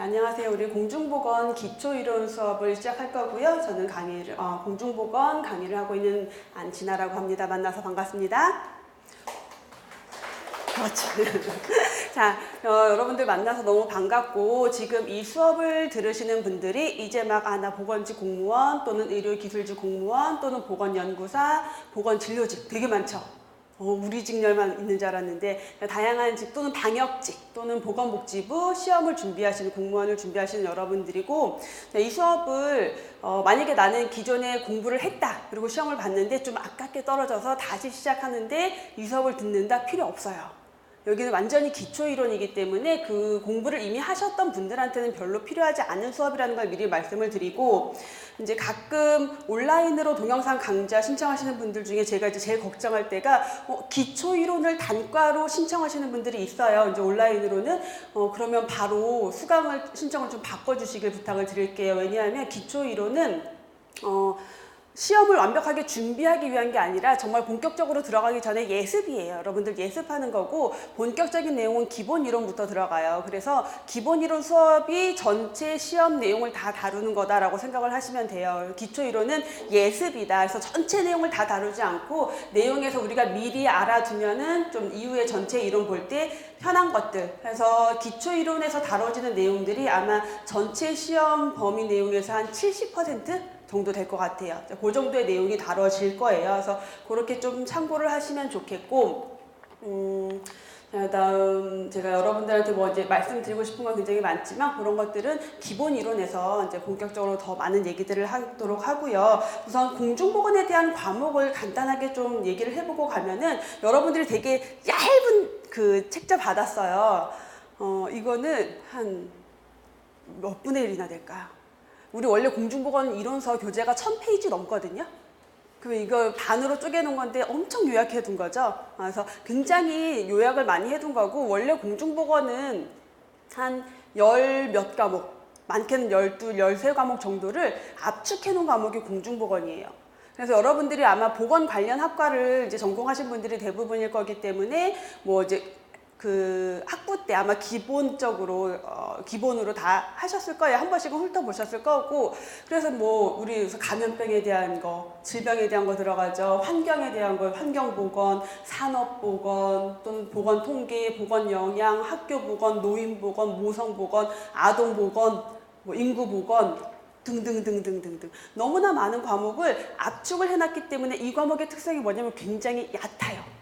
안녕하세요. 우리 공중보건 기초이론 수업을 시작할 거고요. 저는 공중보건 강의를 하고 있는 안진아라고 합니다. 만나서 반갑습니다. 그렇죠. 자, 여러분들 만나서 너무 반갑고, 지금 이 수업을 들으시는 분들이 이제 막, 나 보건직 공무원 또는 의료기술직 공무원 또는 보건연구사, 보건진료직 되게 많죠. 우리 직렬만 있는 줄 알았는데 다양한 직 또는 방역직 또는 보건복지부 시험을 준비하시는 공무원을 준비하시는 여러분들이고, 이 수업을 만약에 나는 기존에 공부를 했다 그리고 시험을 봤는데 좀 아깝게 떨어져서 다시 시작하는데 이 수업을 듣는다 필요 없어요. 여기는 완전히 기초이론이기 때문에 그 공부를 이미 하셨던 분들한테는 별로 필요하지 않은 수업이라는 걸 미리 말씀을 드리고, 이제 가끔 온라인으로 동영상 강좌 신청하시는 분들 중에 제가 이제 제일 걱정할 때가 기초이론을 단과로 신청하시는 분들이 있어요. 이제 온라인으로는 그러면 바로 수강을 신청을 좀 바꿔주시길 부탁을 드릴게요. 왜냐하면 기초이론은 시험을 완벽하게 준비하기 위한 게 아니라 정말 본격적으로 들어가기 전에 예습이에요. 여러분들 예습하는 거고, 본격적인 내용은 기본 이론부터 들어가요. 그래서 기본 이론 수업이 전체 시험 내용을 다 다루는 거다라고 생각을 하시면 돼요. 기초 이론은 예습이다. 그래서 전체 내용을 다 다루지 않고 내용에서 우리가 미리 알아두면은 좀 이후에 전체 이론 볼 때 편한 것들. 그래서 기초 이론에서 다뤄지는 내용들이 아마 전체 시험 범위 내용에서 한 70% 정도 될 것 같아요. 그 정도의 내용이 다뤄질 거예요. 그래서 그렇게 좀 참고를 하시면 좋겠고, 다음 제가 여러분들한테 이제 말씀드리고 싶은 건 굉장히 많지만 그런 것들은 기본 이론에서 이제 본격적으로 더 많은 얘기들을 하도록 하고요. 우선 공중보건에 대한 과목을 간단하게 좀 얘기를 해보고 가면은, 여러분들이 되게 얇은 그 책자 받았어요. 이거는 한 몇 분의 1이나 될까요? 우리 원래 공중보건 이론서 교재가 1000페이지 넘거든요. 그럼 이걸 반으로 쪼개놓은 건데 엄청 요약해 둔 거죠. 그래서 굉장히 요약을 많이 해둔 거고, 원래 공중보건은 한 10몇 과목, 많게는 12, 13과목 정도를 압축해 놓은 과목이 공중보건이에요. 그래서 여러분들이 아마 보건 관련 학과를 이제 전공하신 분들이 대부분일 거기 때문에 이제 그 학부 때 아마 기본적으로 기본으로 다 하셨을 거예요. 한 번씩은 훑어보셨을 거고, 그래서 우리 감염병에 대한 거, 질병에 대한 거 들어가죠. 환경에 대한 거, 환경보건, 산업보건, 또는 보건통계, 보건영양, 학교보건, 노인보건, 모성보건, 아동보건, 인구보건 등등등등등등 너무나 많은 과목을 압축을 해놨기 때문에 이 과목의 특성이 뭐냐면 굉장히 얕아요.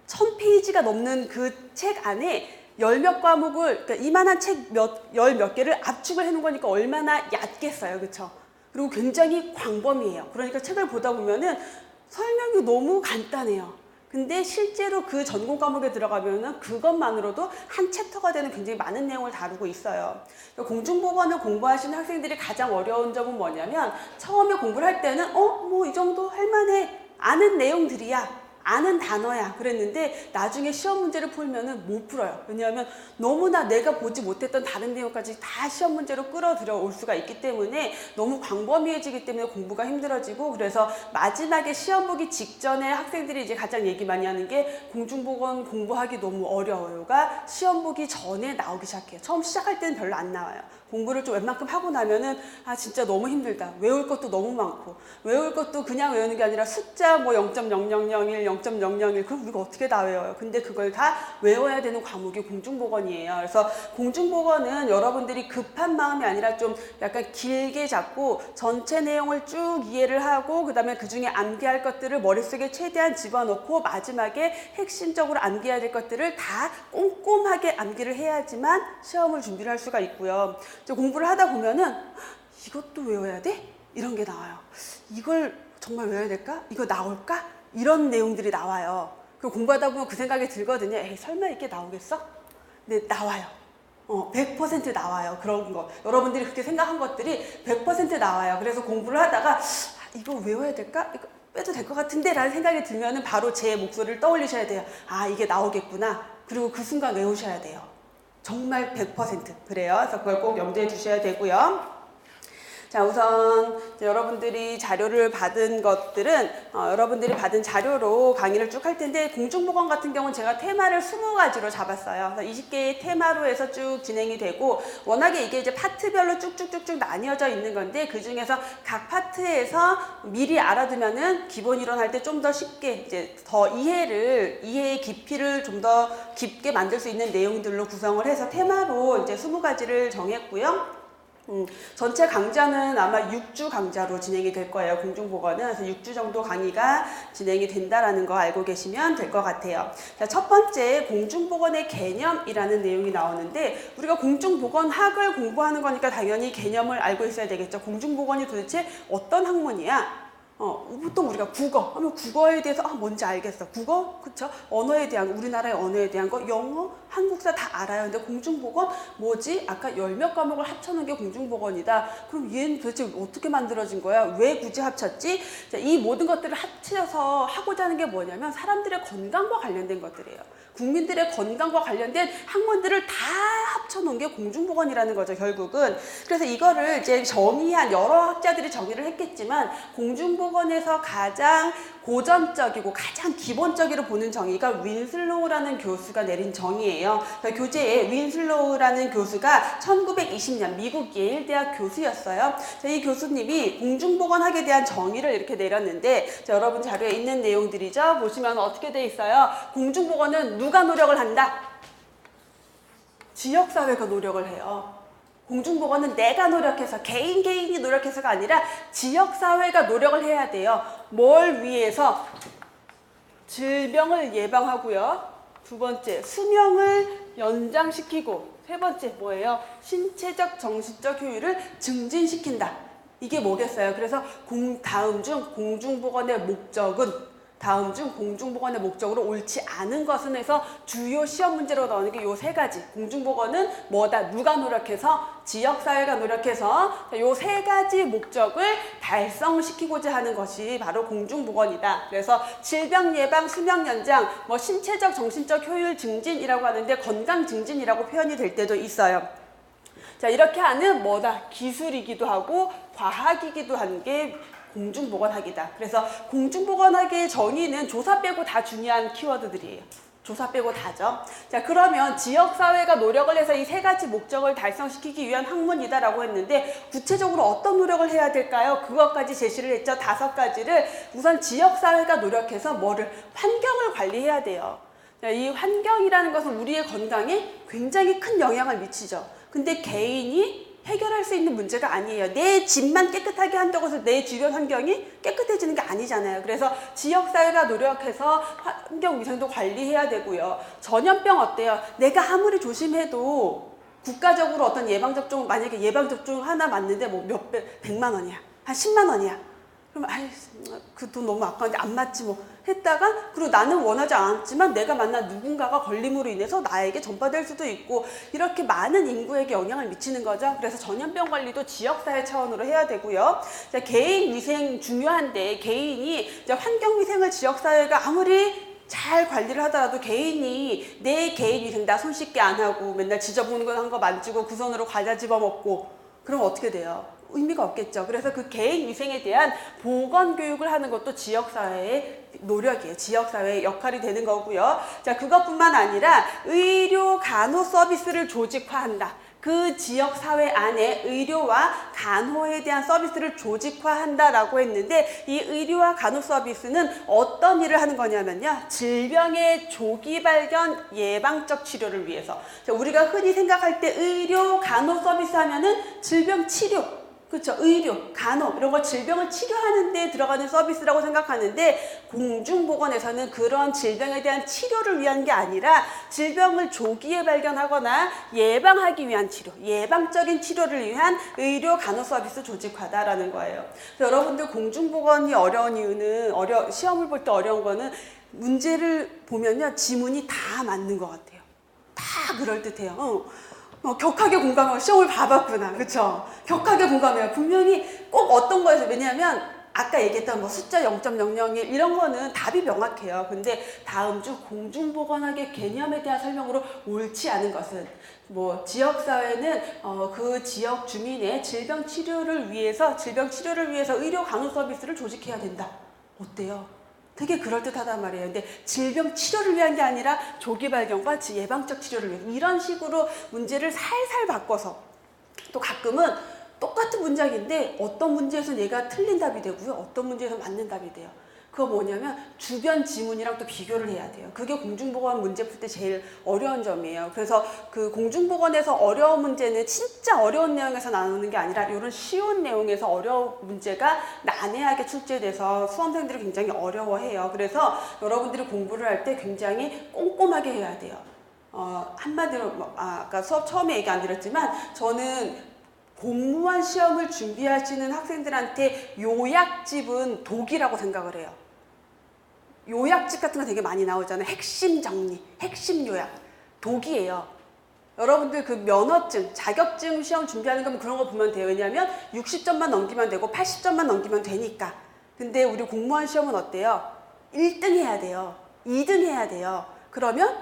1000페이지가 넘는 그 책 안에 열몇 과목을, 그러니까 이만한 책 열 몇 개를 압축을 해놓은 거니까 얼마나 얕겠어요. 그쵸? 그리고 굉장히 광범위해요. 그러니까 책을 보다 보면은 설명이 너무 간단해요. 근데 실제로 그 전공 과목에 들어가면은 그것만으로도 한 챕터가 되는 굉장히 많은 내용을 다루고 있어요. 공중보건을 공부하시는 학생들이 가장 어려운 점은 뭐냐면, 처음에 공부를 할 때는 이 정도 할만해, 아는 내용들이야, 아는 단어야 그랬는데 나중에 시험 문제를 풀면은 못 풀어요. 왜냐하면 너무나 내가 보지 못했던 다른 내용까지 다 시험 문제로 끌어들여 올 수가 있기 때문에 너무 광범위해지기 때문에 공부가 힘들어지고, 그래서 마지막에 시험 보기 직전에 학생들이 이제 가장 얘기 많이 하는 게 공중보건 공부하기 너무 어려워요가 시험 보기 전에 나오기 시작해요. 처음 시작할 때는 별로 안 나와요. 공부를 좀 웬만큼 하고 나면은 진짜 너무 힘들다. 외울 것도 너무 많고, 외울 것도 그냥 외우는 게 아니라 숫자 0.0001, 0.001 그럼 우리가 어떻게 다 외워요? 근데 그걸 다 외워야 되는 과목이 공중보건이에요. 그래서 공중보건은 여러분들이 급한 마음이 아니라 좀 약간 길게 잡고 전체 내용을 쭉 이해를 하고, 그 다음에 그 중에 암기할 것들을 머릿속에 최대한 집어넣고 마지막에 핵심적으로 암기해야 될 것들을 다 꼼꼼하게 암기를 해야지만 시험을 준비를 할 수가 있고요. 공부를 하다 보면은 이것도 외워야 돼? 이런 게 나와요. 이걸 정말 외워야 될까? 이거 나올까? 이런 내용들이 나와요. 그리고 공부하다 보면 그 생각이 들거든요. 에이, 설마 이게 나오겠어? 근데 나와요. 100% 나와요. 그런 거. 여러분들이 그렇게 생각한 것들이 100% 나와요. 그래서 공부를 하다가 이거 외워야 될까? 이거 빼도 될 것 같은데? 라는 생각이 들면은 바로 제 목소리를 떠올리셔야 돼요. 이게 나오겠구나. 그리고 그 순간 외우셔야 돼요. 정말 100% 그래요. 그래서 그걸 꼭 염두에 두셔야 되고요. 자, 우선 여러분들이 자료를 받은 것들은 여러분들이 받은 자료로 강의를 쭉 할 텐데, 공중보건 같은 경우는 제가 테마를 20가지로 잡았어요. 그래서 20개의 테마로 해서 쭉 진행이 되고, 워낙에 이게 이제 파트별로 쭉쭉쭉쭉 나뉘어져 있는 건데, 그 중에서 각 파트에서 미리 알아두면은 기본 이론 할 때 좀 더 쉽게 이제 더 이해의 깊이를 좀 더 깊게 만들 수 있는 내용들로 구성을 해서 테마로 이제 20가지를 정했고요. 전체 강좌는 아마 6주 강좌로 진행이 될 거예요. 공중보건은. 그래서 6주 정도 강의가 진행이 된다라는 거 알고 계시면 될 것 같아요. 자, 첫 번째 공중보건의 개념이라는 내용이 나오는데, 우리가 공중보건학을 공부하는 거니까 당연히 개념을 알고 있어야 되겠죠. 공중보건이 도대체 어떤 학문이야? 보통 우리가 국어 하면 국어에 대해서 뭔지 알겠어. 국어? 그쵸? 언어에 대한, 우리나라의 언어에 대한 거, 영어, 한국사 다 알아요. 근데 공중보건 뭐지? 아까 10몇 과목을 합쳐놓은 게 공중보건이다. 그럼 얘는 도대체 어떻게 만들어진 거야? 왜 굳이 합쳤지? 자, 이 모든 것들을 합쳐서 하고자 하는 게 뭐냐면 사람들의 건강과 관련된 것들이에요. 국민들의 건강과 관련된 학문들을 다 합쳐놓은 게 공중보건이라는 거죠, 결국은. 그래서 이거를 이제 정의한 여러 학자들이 정의를 했겠지만, 공중보건에서 가장 고전적이고 가장 기본적으로 보는 정의가 윈슬로우라는 교수가 내린 정의예요. 그러니까 교재에 윈슬로우라는 교수가 1920년 미국 예일대학 교수였어요. 자, 이 교수님이 공중보건학에 대한 정의를 이렇게 내렸는데, 자, 여러분 자료에 있는 내용들이죠. 보시면 어떻게 돼 있어요? 공중보건은 누가 노력을 한다? 지역사회가 노력을 해요. 공중보건은 내가 노력해서, 개인이 노력해서가 아니라 지역사회가 노력을 해야 돼요. 뭘 위해서? 질병을 예방하고요. 두 번째, 수명을 연장시키고, 세 번째 뭐예요? 신체적, 정신적 효율을 증진시킨다. 이게 뭐겠어요? 그래서 다음 중 공중보건의 목적은, 공중보건으로 옳지 않은 것은 해서 주요 시험 문제로 나오는 게 요 세 가지. 공중보건은 뭐다? 누가 노력해서? 지역사회가 노력해서 요 세 가지 목적을 달성시키고자 하는 것이 바로 공중보건이다. 그래서 질병 예방, 수명 연장, 신체적, 정신적 효율 증진이라고 하는데 건강 증진이라고 표현이 될 때도 있어요. 자, 이렇게 하는 기술이기도 하고 과학이기도 한 게 공중보건학이다. 그래서 공중보건학의 정의는 조사 빼고 다 중요한 키워드들이에요. 조사 빼고 다죠. 자, 그러면 지역사회가 노력을 해서 이 세 가지 목적을 달성시키기 위한 학문이다라고 했는데, 구체적으로 어떤 노력을 해야 될까요? 그것까지 제시를 했죠. 5가지를. 우선 지역사회가 노력해서 환경을 관리해야 돼요. 자, 이 환경이라는 것은 우리의 건강에 굉장히 큰 영향을 미치죠. 근데 개인이 해결할 수 있는 문제가 아니에요. 내 집만 깨끗하게 한다고 해서 내 주변 환경이 깨끗해지는 게 아니잖아요. 그래서 지역사회가 노력해서 환경위생도 관리해야 되고요. 전염병 어때요? 내가 아무리 조심해도 국가적으로 어떤 예방접종, 만약에 예방접종 하나 맞는데 100만 원이야. 한 10만 원이야. 그럼 그 돈 너무 아까운데 안 맞지 했다가, 그리고 나는 원하지 않았지만 내가 만난 누군가가 걸림으로 인해서 나에게 전파될 수도 있고, 이렇게 많은 인구에게 영향을 미치는 거죠. 그래서 전염병 관리도 지역사회 차원으로 해야 되고요. 자, 개인 위생 중요한데, 개인이 이제 환경 위생을 지역사회가 아무리 잘 관리를 하더라도 개인이 내 개인 위생 나 손 씻기 안 하고 맨날 지저분한 거 만지고 그 손으로 과자 집어먹고, 그럼 어떻게 돼요? 의미가 없겠죠. 그래서 그 개인 위생에 대한 보건 교육을 하는 것도 지역사회의 노력이에요. 지역사회의 역할이 되는 거고요. 자, 그것뿐만 아니라 의료 간호 서비스를 조직화한다. 그 지역사회 안에 의료와 간호에 대한 서비스를 조직화한다라고 했는데, 이 의료와 간호 서비스는 어떤 일을 하는 거냐면요, 질병의 조기 발견, 예방적 치료를 위해서. 자, 우리가 흔히 생각할 때 의료, 간호 서비스 하면은 질병 치료, 그렇죠. 의료, 간호 이런 거 질병을 치료하는 데 들어가는 서비스라고 생각하는데, 공중보건에서는 그런 질병에 대한 치료를 위한 게 아니라 질병을 조기에 발견하거나 예방하기 위한 치료, 예방적인 치료를 위한 의료, 간호 서비스 조직화다라는 거예요. 그래서 여러분들 공중보건이 어려운 이유는, 시험을 볼 때 어려운 거는 문제를 보면요, 지문이 다 맞는 것 같아요. 다 그럴듯해요. 격하게 공감하고 시험을 봐봤구나. 그쵸? 격하게 공감해요. 분명히 꼭 어떤 거에서, 왜냐하면 아까 얘기했던 뭐 숫자 0.001 이런 거는 답이 명확해요. 근데 다음 주 공중보건학의 개념에 대한 설명으로 옳지 않은 것은 뭐 지역사회는 그 지역 주민의 질병 치료를 위해서 의료 간호 서비스를 조직해야 된다. 어때요? 되게 그럴듯하단 말이에요. 근데 질병 치료를 위한 게 아니라 조기 발견과 예방적 치료를 위해 이런 식으로 문제를 살살 바꿔서 또 가끔은 똑같은 문장인데 어떤 문제에서 얘가 틀린 답이 되고요. 어떤 문제에서 맞는 답이 돼요. 그거 뭐냐면 주변 지문이랑 또 비교를 해야 돼요. 그게 공중보건 문제 풀 때 제일 어려운 점이에요. 그래서 그 공중보건에서 어려운 문제는 진짜 어려운 내용에서 나오는 게 아니라 이런 쉬운 내용에서 어려운 문제가 난해하게 출제돼서 수험생들이 굉장히 어려워해요. 그래서 여러분들이 공부를 할 때 굉장히 꼼꼼하게 해야 돼요. 한마디로 아까 수업 처음에 얘기 안 드렸지만 저는 공무원 시험을 준비하시는 학생들한테 요약집은 독이라고 생각을 해요. 요약집 같은 거 되게 많이 나오잖아요. 핵심 정리, 핵심 요약. 독이에요. 여러분들 그 면허증, 자격증 시험 준비하는 거면 그런 거 보면 돼요. 왜냐하면 60점만 넘기면 되고 80점만 넘기면 되니까. 근데 우리 공무원 시험은 어때요? 1등 해야 돼요. 2등 해야 돼요. 그러면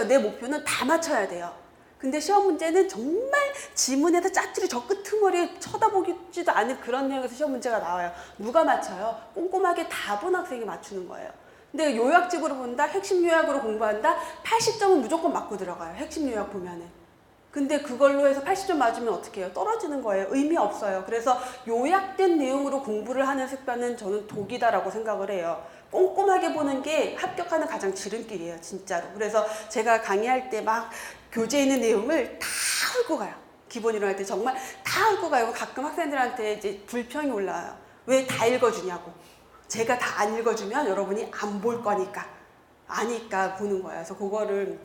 내 목표는 다 맞춰야 돼요. 근데 시험 문제는 정말 지문에다 짜투리 저 끄트머리 쳐다보지도 않은 그런 내용에서 시험 문제가 나와요. 누가 맞춰요? 꼼꼼하게 다 본 학생이 맞추는 거예요. 근데 요약집으로 본다, 핵심 요약으로 공부한다, 80점은 무조건 맞고 들어가요. 핵심 요약 보면은. 근데 그걸로 해서 80점 맞으면 어떻게 해요? 떨어지는 거예요. 의미 없어요. 그래서 요약된 내용으로 공부를 하는 습관은 저는 독이다라고 생각을 해요. 꼼꼼하게 보는 게 합격하는 가장 지름길이에요. 진짜로. 그래서 제가 강의할 때 막 교재에 있는 내용을 다 훑고 가요. 기본 이론 할 때 정말 다 훑고 가요. 가끔 학생들한테 이제 불평이 올라와요. 왜 다 읽어주냐고. 제가 다 안 읽어주면 여러분이 안 볼 거니까. 아니까 보는 거예요. 그래서 그거를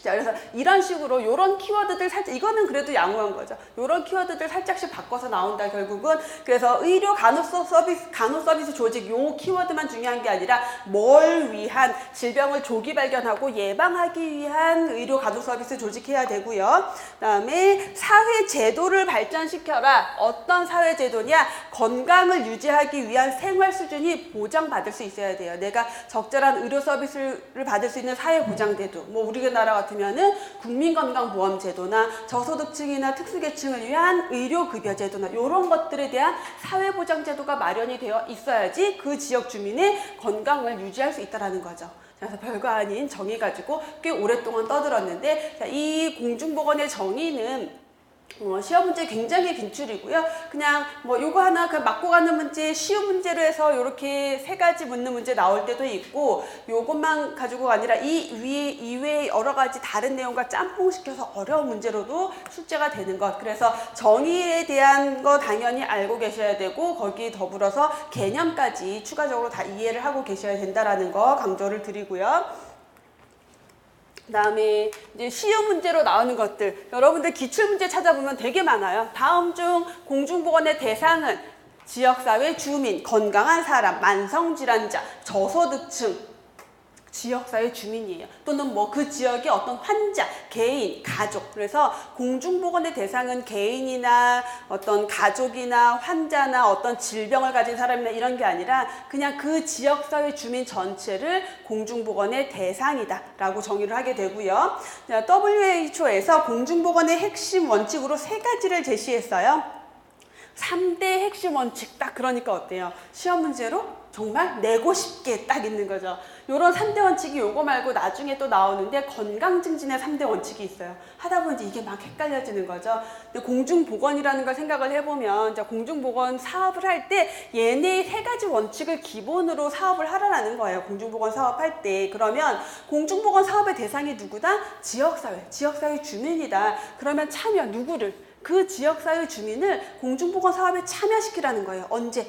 자, 그래서 이런 식으로 요런 키워드들 살짝 이거는 그래도 양호한 거죠. 요런 키워드들 살짝씩 바꿔서 나온다 결국은. 그래서 의료 간호 서비스 조직 요 키워드만 중요한 게 아니라 뭘 위한 질병을 조기 발견하고 예방하기 위한 의료 간호 서비스 조직해야 되고요. 그다음에 사회 제도를 발전시켜라. 어떤 사회 제도냐? 건강을 유지하기 위한 생활 수준이 보장받을 수 있어야 돼요. 내가 적절한 의료 서비스를 받을 수 있는 사회 보장 제도. 뭐 우리나라 같으면은 국민건강보험제도나 저소득층이나 특수계층을 위한 의료급여제도나 이런 것들에 대한 사회보장제도가 마련이 되어 있어야지 그 지역 주민의 건강을 유지할 수 있다는 거죠. 그래서 별거 아닌 정의 가지고 꽤 오랫동안 떠들었는데 자, 이 공중보건의 정의는 시험 문제 굉장히 빈출이고요. 그냥 뭐 요거 하나 그 맞고 가는 문제 쉬운 문제로 해서 이렇게 세 가지 묻는 문제 나올 때도 있고 요것만 가지고가 아니라 이외에 여러 가지 다른 내용과 짬뽕시켜서 어려운 문제로도 출제가 되는 것. 그래서 정의에 대한 거 당연히 알고 계셔야 되고 거기 더불어서 개념까지 추가적으로 다 이해를 하고 계셔야 된다라는 거 강조를 드리고요. 그다음에 이제 쉬운 문제로 나오는 것들 여러분들 기출문제 찾아보면 되게 많아요. 다음 중 공중보건의 대상은 지역사회 주민, 건강한 사람, 만성질환자, 저소득층 지역사회 주민이에요. 또는 뭐 그 지역의 어떤 환자, 개인, 가족. 그래서 공중보건의 대상은 개인이나 어떤 가족이나 환자나 어떤 질병을 가진 사람이나 이런 게 아니라 그냥 그 지역사회 주민 전체를 공중보건의 대상이다 라고 정의를 하게 되고요. WHO에서 공중보건의 핵심 원칙으로 세 가지를 제시했어요. 3대 핵심 원칙 딱 그러니까 어때요? 시험 문제로 정말 내고 싶게 딱 있는 거죠. 요런 3대 원칙이 요거 말고 나중에 또 나오는데 건강증진의 3대 원칙이 있어요. 하다 보니 이게 막 헷갈려지는 거죠. 근데 공중보건이라는 걸 생각을 해보면 공중보건 사업을 할 때 얘네 세 가지 원칙을 기본으로 사업을 하라는 거예요. 공중보건 사업할 때. 그러면 공중보건 사업의 대상이 누구다? 지역사회 주민이다. 그러면 참여 누구를? 그 지역사회 주민을 공중보건 사업에 참여시키라는 거예요. 언제?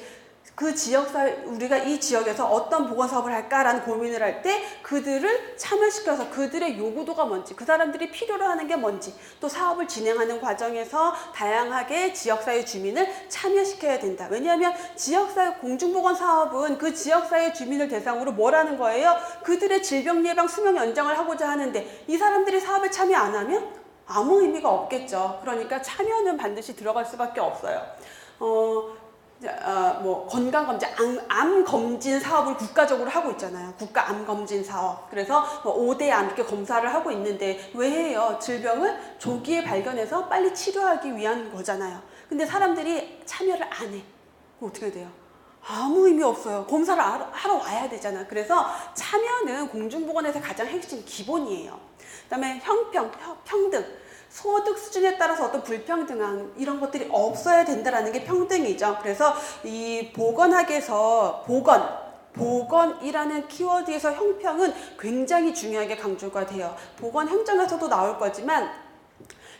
그 지역사회, 우리가 이 지역에서 어떤 보건사업을 할까라는 고민을 할 때 그들을 참여시켜서 그들의 요구도가 뭔지, 그 사람들이 필요로 하는 게 뭔지, 또 사업을 진행하는 과정에서 다양하게 지역사회 주민을 참여시켜야 된다. 왜냐하면 지역사회 공중보건 사업은 그 지역사회 주민을 대상으로 뭘 하는 거예요? 그들의 질병 예방 수명 연장을 하고자 하는데 이 사람들이 사업에 참여 안 하면 아무 의미가 없겠죠. 그러니까 참여는 반드시 들어갈 수밖에 없어요. 뭐 건강검진, 암검진 사업을 국가적으로 하고 있잖아요. 국가 암검진 사업. 그래서 뭐 5대 암 이렇게 검사를 하고 있는데 왜 해요? 질병을 조기에 발견해서 빨리 치료하기 위한 거잖아요. 근데 사람들이 참여를 안 해. 그럼 어떻게 돼요? 아무 의미 없어요. 검사를 하러 와야 되잖아. 그래서 참여는 공중보건에서 가장 핵심 기본이에요. 그다음에 형평, 평등. 소득 수준에 따라서 어떤 불평등한 이런 것들이 없어야 된다라는 게 평등이죠. 그래서 이 보건학에서 보건이라는 키워드에서 형평은 굉장히 중요하게 강조가 돼요. 보건 행정에서도 나올 거지만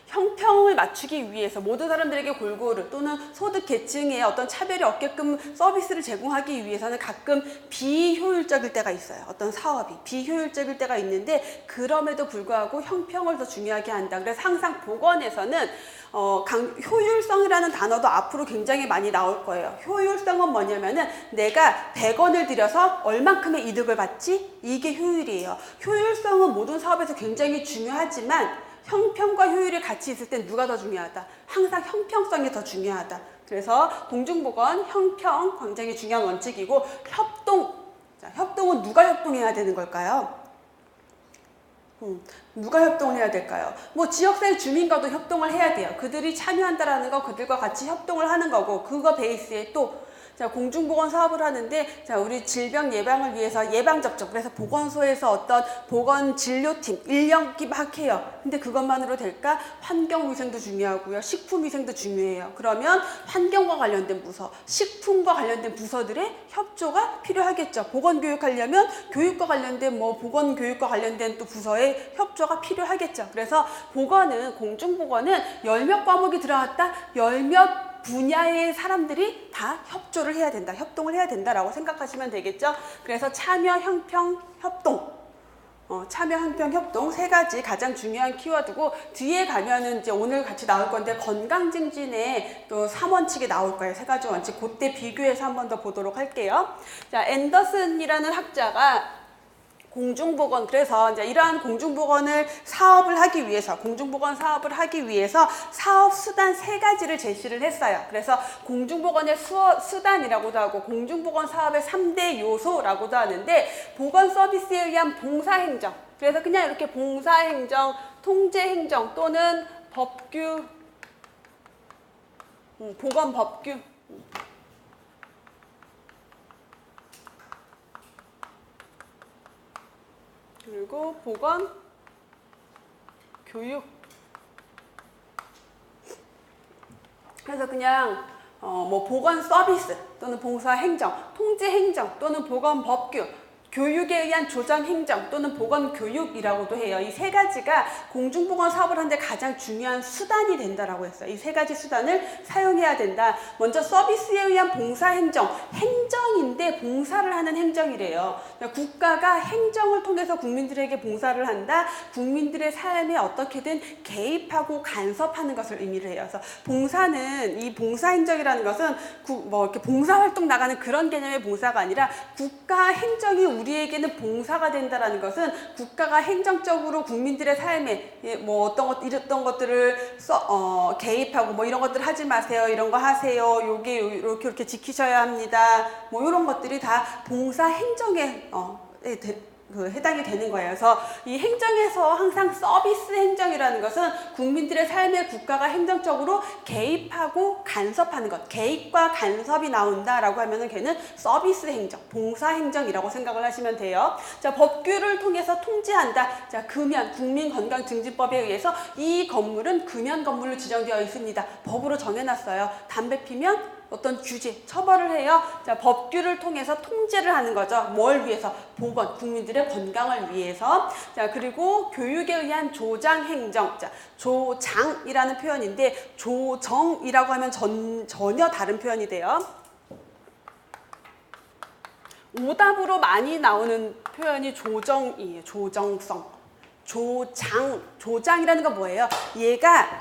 형평을 맞추기 위해서 모든 사람들에게 골고루 또는 소득 계층의 어떤 차별이 없게끔 서비스를 제공하기 위해서는 가끔 비효율적일 때가 있어요. 어떤 사업이 비효율적일 때가 있는데 그럼에도 불구하고 형평을 더 중요하게 한다. 그래서 항상 보건에서는 효율성이라는 단어도 앞으로 굉장히 많이 나올 거예요. 효율성은 뭐냐면은 내가 100원을 들여서 얼만큼의 이득을 받지? 이게 효율이에요. 효율성은 모든 사업에서 굉장히 중요하지만 형평과 효율이 같이 있을 땐 누가 더 중요하다? 항상 형평성이 더 중요하다. 그래서 공중보건, 형평 굉장히 중요한 원칙이고 협동. 자, 협동은 누가 협동해야 되는 걸까요? 누가 협동을 해야 될까요? 뭐 지역사회 주민과도 협동을 해야 돼요. 그들이 참여한다라는 거 그들과 같이 협동을 하는 거고 그거 베이스에 또 자, 공중보건 사업을 하는데 자, 우리 질병 예방을 위해서 예방접종 그래서 보건소에서 어떤 보건진료팀 인력이 막 해요. 근데 그것만으로 될까? 환경위생도 중요하고요. 식품위생도 중요해요. 그러면 환경과 관련된 부서, 식품과 관련된 부서들의 협조가 필요하겠죠. 보건교육하려면 교육과 관련된 보건교육과 관련된 또 부서의 협조가 필요하겠죠. 그래서 보건은 공중보건은 10몇 과목이 들어갔다. 10몇 분야의 사람들이 다 협조를 해야 된다. 협동을 해야 된다라고 생각하시면 되겠죠. 그래서 참여, 형평, 협동. 참여, 형평, 협동 세 가지 가장 중요한 키워드고 뒤에 가면은 이제 오늘 같이 나올 건데 건강증진의 또 3원칙이 나올 거예요. 세 가지 원칙. 그때 비교해서 한 번 더 보도록 할게요. 자, 앤더슨이라는 학자가 공중보건 그래서 이제 이러한 공중보건 사업을 하기 위해서 사업 수단 세 가지를 제시를 했어요. 그래서 공중보건의 수단이라고도 하고 공중보건 사업의 3대 요소라고도 하는데 보건 서비스에 의한 봉사행정. 그래서 그냥 이렇게 봉사행정, 통제행정 또는 법규, 보건법규. 그리고 보건, 교육. 그래서 그냥 보건 서비스 또는 봉사 행정, 통제 행정 또는 보건 법규, 교육에 의한 조정 행정 또는 보건 교육이라고도 해요. 이 세 가지가 공중보건 사업을 하는데 가장 중요한 수단이 된다라고 했어요. 이 세 가지 수단을 사용해야 된다. 먼저 서비스에 의한 봉사 행정, 행정인데 봉사를 하는 행정이래요. 그러니까 국가가 행정을 통해서 국민들에게 봉사를 한다. 국민들의 삶에 어떻게든 개입하고 간섭하는 것을 의미를 해요. 그래서 봉사는 이 봉사 행정이라는 것은 이렇게 봉사활동 나가는 그런 개념의 봉사가 아니라 국가 행정이 우리에게는 봉사가 된다라는 것은 국가가 행정적으로 국민들의 삶에 이랬던 것들을 개입하고 이런 것들 하지 마세요, 이런 거 하세요, 이렇게 지키셔야 합니다. 이런 것들이 다 봉사 행정에 해당이 되는 거예요. 그래서 이 행정에서 항상 서비스 행정이라는 것은 국민들의 삶에 국가가 행정적으로 개입하고 간섭하는 것, 개입과 간섭이 나온다라고 하면은 걔는 서비스 행정, 봉사 행정이라고 생각을 하시면 돼요. 자, 법규를 통해서 통제한다. 자, 국민건강증진법에 의해서 이 건물은 금연 건물로 지정되어 있습니다. 법으로 정해놨어요. 담배 피면 어떤 규제, 처벌을 해요. 자, 법규를 통해서 통제를 하는 거죠. 뭘 위해서? 보건, 국민들의 건강을 위해서. 자, 그리고 교육에 의한 조장 행정. 자, 조장이라는 표현인데 조정이라고 하면 전혀 다른 표현이 돼요. 오답으로 많이 나오는 표현이 조정이에요. 조정성. 조장이라는 건 뭐예요? 얘가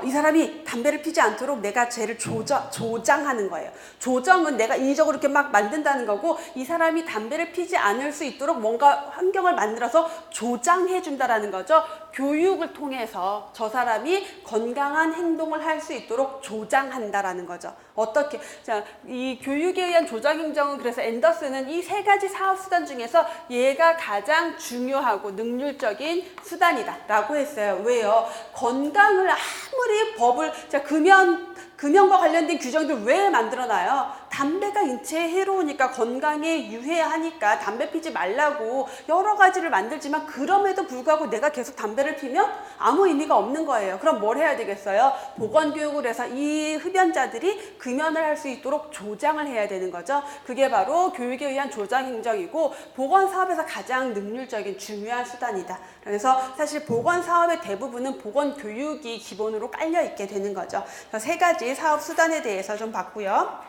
이 사람이 담배를 피지 않도록 내가 쟤를 조장하는 거예요. 조정은 내가 인위적으로 이렇게 막 만든다는 거고, 이 사람이 담배를 피지 않을 수 있도록 뭔가 환경을 만들어서 조장해 준다라는 거죠. 교육을 통해서 저 사람이 건강한 행동을 할 수 있도록 조장한다라는 거죠. 어떻게? 자, 이 교육에 의한 조장 행정은, 그래서 앤더슨은 이 세 가지 사업 수단 중에서 얘가 가장 중요하고 능률적인 수단이다라고 했어요. 왜요? 건강을 아무리 법을, 자, 금연과 관련된 규정들 왜 만들어놔요? 담배가 인체에 해로우니까, 건강에 유해하니까 담배 피지 말라고 여러 가지를 만들지만, 그럼에도 불구하고 내가 계속 담배를 피면 아무 의미가 없는 거예요. 그럼 뭘 해야 되겠어요? 보건교육을 해서 이 흡연자들이 금연을 할 수 있도록 조장을 해야 되는 거죠. 그게 바로 교육에 의한 조장 행정이고, 보건사업에서 가장 능률적인 중요한 수단이다. 그래서 사실 보건사업의 대부분은 보건교육이 기본으로 깔려 있게 되는 거죠. 세 가지 사업 수단에 대해서 좀 봤고요.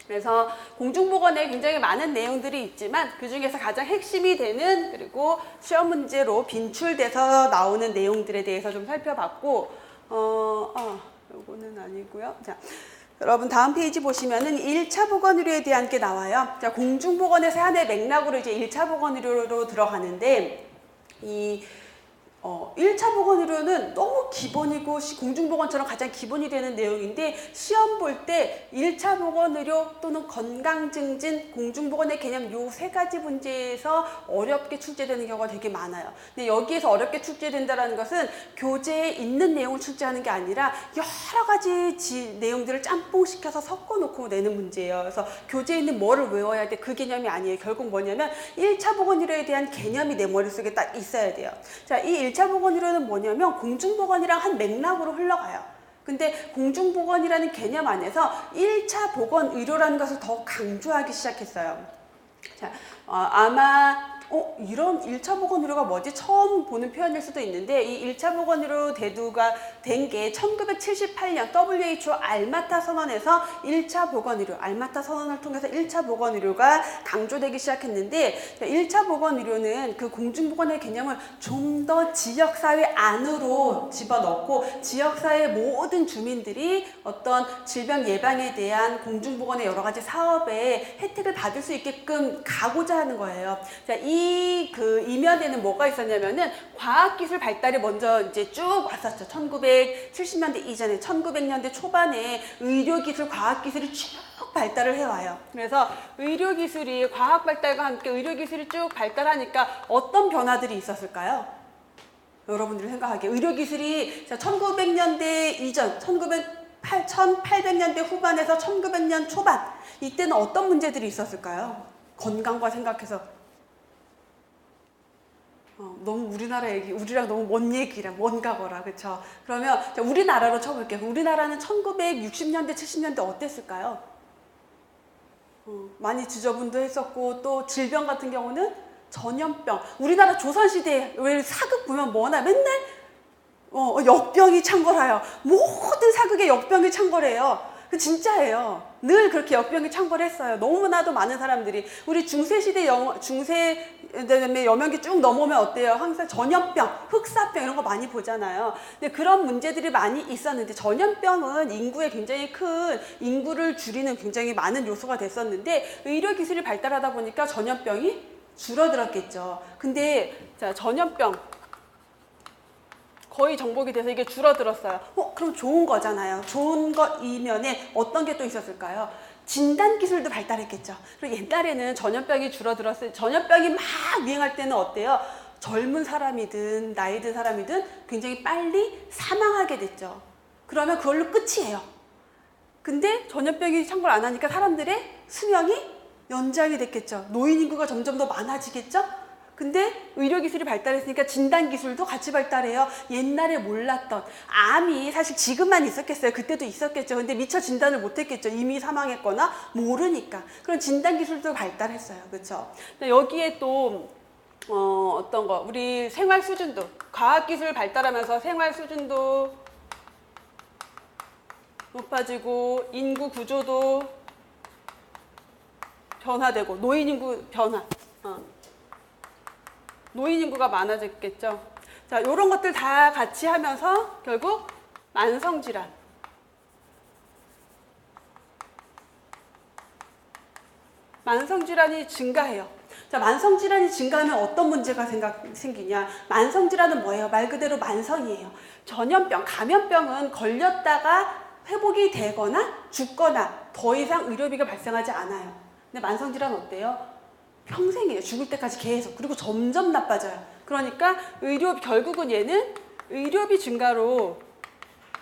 그래서 공중보건에 굉장히 많은 내용들이 있지만, 그 중에서 가장 핵심이 되는, 그리고 시험 문제로 빈출돼서 나오는 내용들에 대해서 좀 살펴봤고, 요거는 아니고요. 자, 여러분 다음 페이지 보시면은 1차 보건의료에 대한 게 나와요. 자, 공중보건에서 하나의 맥락으로 이제 1차 보건의료로 들어가는데, 1차 보건의료는 너무 기본이고 공중보건처럼 가장 기본이 되는 내용인데, 시험 볼 때 1차 보건의료 또는 건강증진, 공중보건의 개념 요 세 가지 문제에서 어렵게 출제되는 경우가 되게 많아요. 근데 여기에서 어렵게 출제된다는 것은 교재에 있는 내용을 출제하는 게 아니라 여러 가지 내용들을 짬뽕시켜서 섞어놓고 내는 문제예요. 그래서 교재에 있는 뭐를 외워야 돼, 그 개념이 아니에요. 결국 뭐냐면 1차 보건의료에 대한 개념이 내 머릿속에 딱 있어야 돼요. 자, 이 1차 보건의료는 뭐냐면 공중보건이랑 한 맥락으로 흘러가요. 근데 공중보건이라는 개념 안에서 1차 보건의료라는 것을 더 강조하기 시작했어요. 자, 아마 이런 1차 보건의료가 뭐지? 처음 보는 표현일 수도 있는데, 이 1차 보건의료 대두가 된 게 1978년 WHO 알마타 선언에서 1차 보건의료, 알마타 선언을 통해서 1차 보건의료가 강조되기 시작했는데, 1차 보건의료는 그 공중보건의 개념을 좀 더 지역사회 안으로 집어넣고, 지역사회 모든 주민들이 어떤 질병 예방에 대한 공중보건의 여러 가지 사업에 혜택을 받을 수 있게끔 가고자 하는 거예요. 자, 이면에는 뭐가 있었냐면은 과학기술 발달이 먼저 이제 쭉 왔었죠. 1970년대 이전에, 1900년대 초반에 의료기술, 과학기술이 쭉 발달을 해와요. 그래서 의료기술이, 과학 발달과 함께 의료기술이 쭉 발달하니까 어떤 변화들이 있었을까요? 여러분들이 생각하기에 의료기술이 1900년대 이전, 1800년대 후반에서 1900년 초반, 이때는 어떤 문제들이 있었을까요? 건강과 생각해서 너무 우리나라 얘기, 우리랑 너무 먼 얘기라, 뭔가 거라, 그쵸? 그러면 우리나라로 쳐볼게요. 우리나라는 1960년대, 70년대 어땠을까요? 많이 지저분도 했었고, 또 질병 같은 경우는 전염병. 우리나라 조선시대에 왜 사극 보면 뭐나 맨날 역병이 창궐하여, 모든 사극에 역병이 창궐해요. 그 진짜예요. 늘 그렇게 역병이 창궐했어요. 너무나도 많은 사람들이. 우리 중세시대 그다음에 여명기 쭉 넘어오면 어때요? 항상 전염병, 흑사병 이런 거 많이 보잖아요. 근데 그런 문제들이 많이 있었는데, 전염병은 인구에 굉장히 큰, 인구를 줄이는 굉장히 많은 요소가 됐었는데, 의료기술이 발달하다 보니까 전염병이 줄어들었겠죠. 근데 자, 전염병 거의 정복이 돼서 이게 줄어들었어요. 그럼 좋은 거잖아요. 좋은 거 이면에 어떤 게 또 있었을까요? 진단기술도 발달했겠죠. 그리고 옛날에는 전염병이 줄어들었어요. 전염병이 막 유행할 때는 어때요? 젊은 사람이든 나이 든 사람이든 굉장히 빨리 사망하게 됐죠. 그러면 그걸로 끝이에요. 근데 전염병이 창궐 안 하니까 사람들의 수명이 연장이 됐겠죠. 노인 인구가 점점 더 많아지겠죠. 근데 의료기술이 발달했으니까 진단기술도 같이 발달해요. 옛날에 몰랐던 암이 사실 지금만 있었겠어요. 그때도 있었겠죠. 근데 미처 진단을 못했겠죠. 이미 사망했거나 모르니까. 그런 진단기술도 발달했어요. 그렇죠? 여기에 또 어떤 거, 우리 생활 수준도, 과학기술 발달하면서 생활 수준도 높아지고 인구 구조도 변화되고, 노인 인구 변화, 노인 인구가 많아졌겠죠. 자, 요런 것들 다 같이 하면서 결국 만성질환. 만성질환이 증가해요. 자, 만성질환이 증가하면 어떤 문제가 생기냐. 만성질환은 뭐예요? 말 그대로 만성이에요. 전염병, 감염병은 걸렸다가 회복이 되거나 죽거나 더 이상 의료비가 발생하지 않아요. 근데 만성질환은 어때요? 평생이에요. 죽을 때까지 계속. 그리고 점점 나빠져요. 그러니까 결국은 얘는 의료비 증가로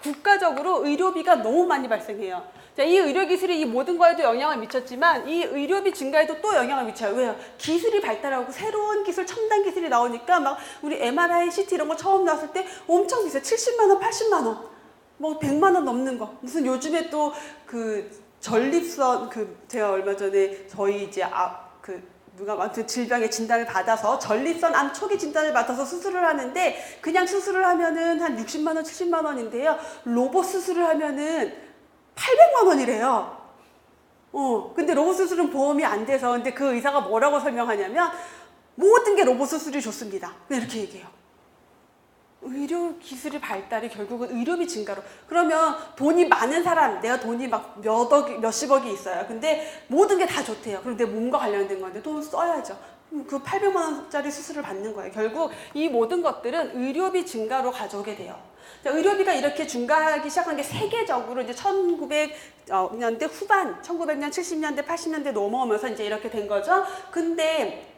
국가적으로 의료비가 너무 많이 발생해요. 자, 이 의료기술이 이 모든 거에도 영향을 미쳤지만 이 의료비 증가에도 또 영향을 미쳐요. 왜요? 기술이 발달하고 새로운 기술, 첨단 기술이 나오니까 막 우리 MRI, CT 이런 거 처음 나왔을 때 엄청 비싸요. 70만 원, 80만 원, 뭐 100만 원 넘는 거. 무슨 요즘에 또 그 전립선 제가 얼마 전에 저희 이제 누가 아무튼 질병의 진단을 받아서 전립선 암 초기 진단을 받아서 수술을 하는데 그냥 수술을 하면은 한 60만 원, 70만 원인데요. 로봇 수술을 하면은 800만 원이래요. 근데 로봇 수술은 보험이 안 돼서 근데 그 의사가 뭐라고 설명하냐면 모든 게 로봇 수술이 좋습니다. 이렇게 얘기해요. 의료 기술의 발달이 결국은 의료비 증가로. 그러면 돈이 많은 사람, 내가 돈이 막 몇십억이 있어요. 근데 모든 게 다 좋대요. 그럼 내 몸과 관련된 건데 돈 써야죠. 그 800만 원짜리 수술을 받는 거예요. 결국 이 모든 것들은 의료비 증가로 가져오게 돼요. 자, 의료비가 이렇게 증가하기 시작한 게 세계적으로 이제 1900년대 후반, 1900년, 70년대, 80년대 넘어오면서 이제 이렇게 된 거죠. 근데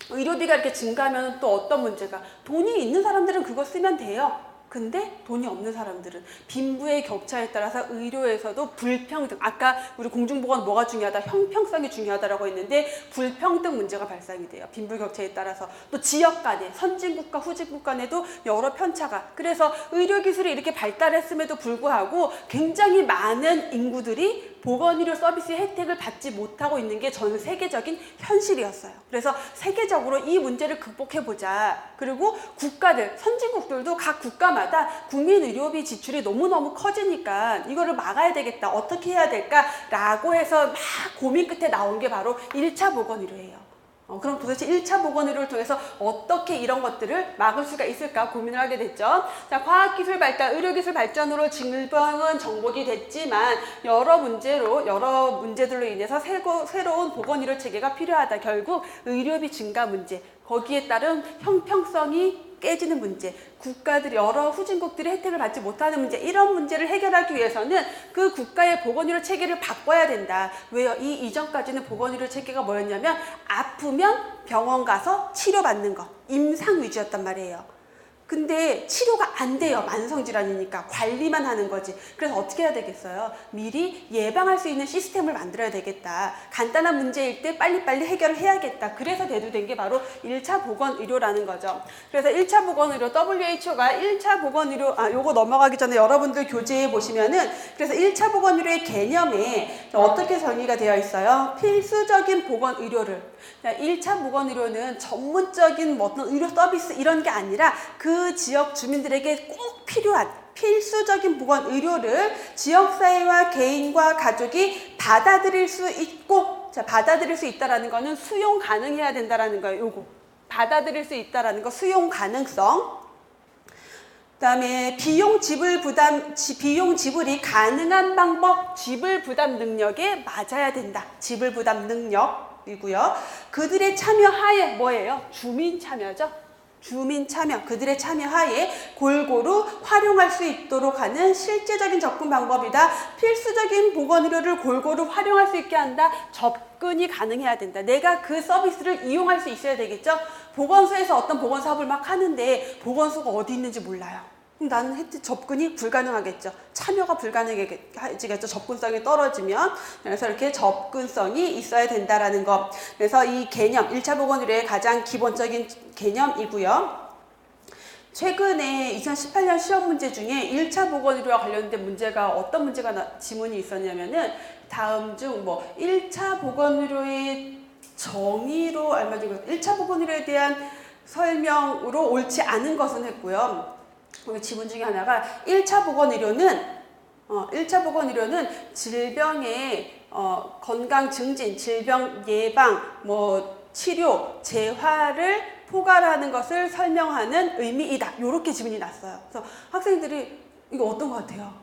의료비가 이렇게 증가하면 또 어떤 문제가? 돈이 있는 사람들은 그거 쓰면 돼요. 근데 돈이 없는 사람들은 빈부의 격차에 따라서 의료에서도 불평등, 아까 우리 공중보건 뭐가 중요하다? 형평성이 중요하다라고 했는데 불평등 문제가 발생이 돼요. 빈부 격차에 따라서. 또 지역 간에, 선진국과 후진국 간에도 여러 편차가. 그래서 의료기술이 이렇게 발달했음에도 불구하고 굉장히 많은 인구들이 보건의료 서비스의 혜택을 받지 못하고 있는 게 전 세계적인 현실이었어요. 그래서 세계적으로 이 문제를 극복해보자. 그리고 국가들, 선진국들도 각 국가마다 국민의료비 지출이 너무너무 커지니까 이거를 막아야 되겠다. 어떻게 해야 될까라고 해서 막 고민 끝에 나온 게 바로 1차 보건의료예요. 그럼 도대체 1차 보건의료를 통해서 어떻게 이런 것들을 막을 수가 있을까 고민을 하게 됐죠. 자, 과학기술 발달, 의료기술 발전으로 질병은 정복이 됐지만 여러 문제들로 인해서 새로운 보건의료 체계가 필요하다. 결국 의료비 증가 문제, 거기에 따른 형평성이 깨지는 문제, 국가들이 여러 후진국들이 혜택을 받지 못하는 문제, 이런 문제를 해결하기 위해서는 그 국가의 보건의료 체계를 바꿔야 된다. 왜요? 이전까지는 보건의료 체계가 뭐였냐면 아프면 병원 가서 치료받는 거, 임상 위주였단 말이에요. 근데 치료가 안 돼요. 만성질환이니까 관리만 하는 거지. 그래서 어떻게 해야 되겠어요? 미리 예방할 수 있는 시스템을 만들어야 되겠다. 간단한 문제일 때 빨리빨리 해결을 해야겠다. 그래서 대두된 게 바로 1차 보건의료라는 거죠. 그래서 1차 보건의료, WHO가 1차 보건의료, 요거 넘어가기 전에 여러분들 교재에 보시면은 그래서 1차 보건의료의 개념에 어떻게 정의가 되어 있어요? 필수적인 보건의료를. 1차 보건의료는 전문적인 어떤 의료 서비스 이런 게 아니라 그 지역 주민들에게 꼭 필요한 필수적인 보건의료를 지역사회와 개인과 가족이 받아들일 수 있고, 자, 받아들일 수 있다라는 거는 수용 가능해야 된다라는 거예요. 요거. 받아들일 수 있다라는 거, 수용 가능성. 그다음에 비용 지불이 가능한 방법, 지불 부담 능력에 맞아야 된다. 지불 부담 능력이고요. 그들의 참여하에 뭐예요? 주민 참여죠. 주민 참여, 그들의 참여하에 골고루 활용할 수 있도록 하는 실제적인 접근 방법이다. 필수적인 보건의료를 골고루 활용할 수 있게 한다. 접근이 가능해야 된다. 내가 그 서비스를 이용할 수 있어야 되겠죠. 보건소에서 어떤 보건사업을 막 하는데 보건소가 어디 있는지 몰라요. 나는 접근이 불가능하겠죠. 참여가 불가능해지겠죠. 접근성이 떨어지면. 그래서 이렇게 접근성이 있어야 된다라는 것. 그래서 이 개념, 1차 보건의료의 가장 기본적인 개념이고요. 최근에 2018년 시험 문제 중에 1차 보건의료와 관련된 문제가 어떤 문제가 지문이 있었냐면은 다음 중 1차 보건의료의 정의로 알맞은 것, 1차 보건의료에 대한 설명으로 옳지 않은 것은 했고요. 지문 중에 하나가 1차 보건의료는 질병의 건강 증진, 질병 예방, 치료, 재활을 포괄하는 것을 설명하는 의미이다. 이렇게 지문이 났어요. 그래서 학생들이 이거 어떤 것 같아요?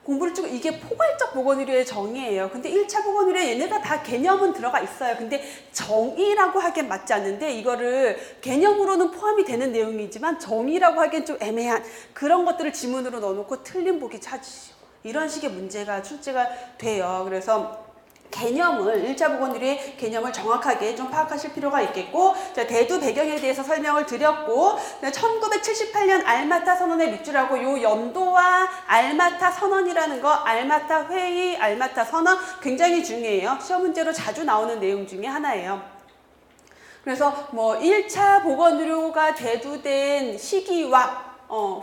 공부를 쭉 이게 포괄적 보건의료의 정의예요. 근데 1차 보건의료에 얘네가 다 개념은 들어가 있어요. 근데 정의라고 하기엔 맞지 않는데 이거를 개념으로는 포함이 되는 내용이지만 정의라고 하기엔 좀 애매한 그런 것들을 지문으로 넣어놓고 틀린 보기 찾으시오. 이런 식의 문제가 출제가 돼요. 그래서 개념을 1차 보건의료의 개념을 정확하게 좀 파악하실 필요가 있겠고, 자, 대두 배경에 대해서 설명을 드렸고, 1978년 알마타 선언의 밑줄하고 요 연도와 알마타 선언이라는 거, 알마타 회의, 알마타 선언 굉장히 중요해요. 시험 문제로 자주 나오는 내용 중에 하나예요. 그래서 뭐 1차 보건의료가 대두된 시기와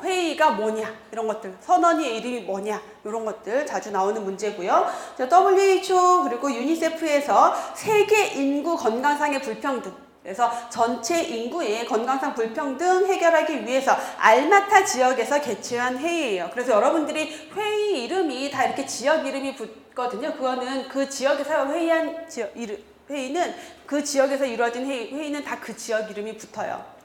회의가 뭐냐 이런 것들, 선언의 이름이 뭐냐 이런 것들 자주 나오는 문제고요. 자, WHO 그리고 유니세프에서 세계 인구 건강상의 불평등, 그래서 전체 인구의 건강상 불평등 해결하기 위해서 알마타 지역에서 개최한 회의예요. 그래서 여러분들이 회의 이름이 다 이렇게 지역 이름이 붙거든요. 그거는 그 지역에서 회의한 회의는 그 지역에서 이루어진 회의는 다 그 지역 이름이 붙어요.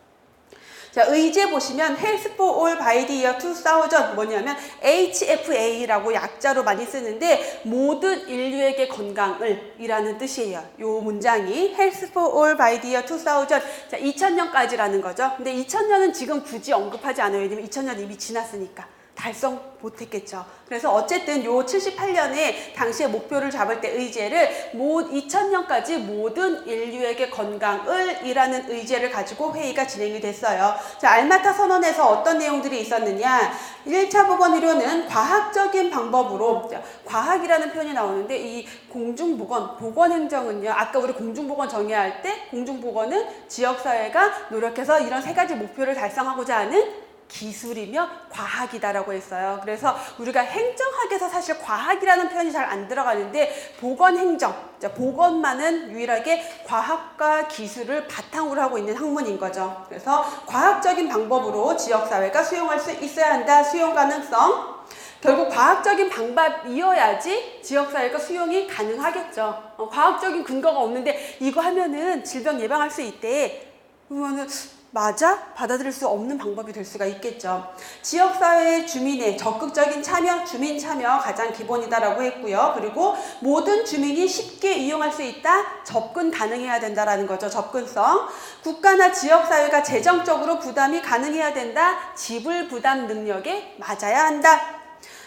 자, 의제 보시면 Health for All by the year 2000 뭐냐면 HFA라고 약자로 많이 쓰는데 모든 인류에게 건강을 이라는 뜻이에요. 요 문장이 Health for All by the year 2000. 자, 2000년까지라는 거죠. 근데 2000년은 지금 굳이 언급하지 않아요. 왜냐면 2000년 이미 지났으니까. 달성 못했겠죠. 그래서 어쨌든 요 78년에 당시의 목표를 잡을 때 의제를 2000년까지 모든 인류에게 건강을 이라는 의제를 가지고 회의가 진행이 됐어요. 자, 알마타 선언에서 어떤 내용들이 있었느냐. 1차 보건의료는 과학적인 방법으로, 자, 과학이라는 표현이 나오는데 이 공중보건, 보건행정은요. 아까 우리 공중보건 정의할 때 공중보건은 지역사회가 노력해서 이런 세 가지 목표를 달성하고자 하는 기술이며 과학이다라고 했어요. 그래서 우리가 행정학에서 사실 과학이라는 표현이 잘 안 들어가는데 보건행정, 보건만은 유일하게 과학과 기술을 바탕으로 하고 있는 학문인 거죠. 그래서 과학적인 방법으로 지역사회가 수용할 수 있어야 한다. 수용 가능성. 결국 과학적인 방법이어야지 지역사회가 수용이 가능하겠죠. 과학적인 근거가 없는데 이거 하면은 질병 예방할 수 있대. 그러면은 맞아? 받아들일 수 없는 방법이 될 수가 있겠죠. 지역사회의 주민의 적극적인 참여, 주민 참여 가장 기본이다라고 했고요. 그리고 모든 주민이 쉽게 이용할 수 있다, 접근 가능해야 된다라는 거죠. 접근성. 국가나 지역사회가 재정적으로 부담이 가능해야 된다, 지불 부담 능력에 맞아야 한다.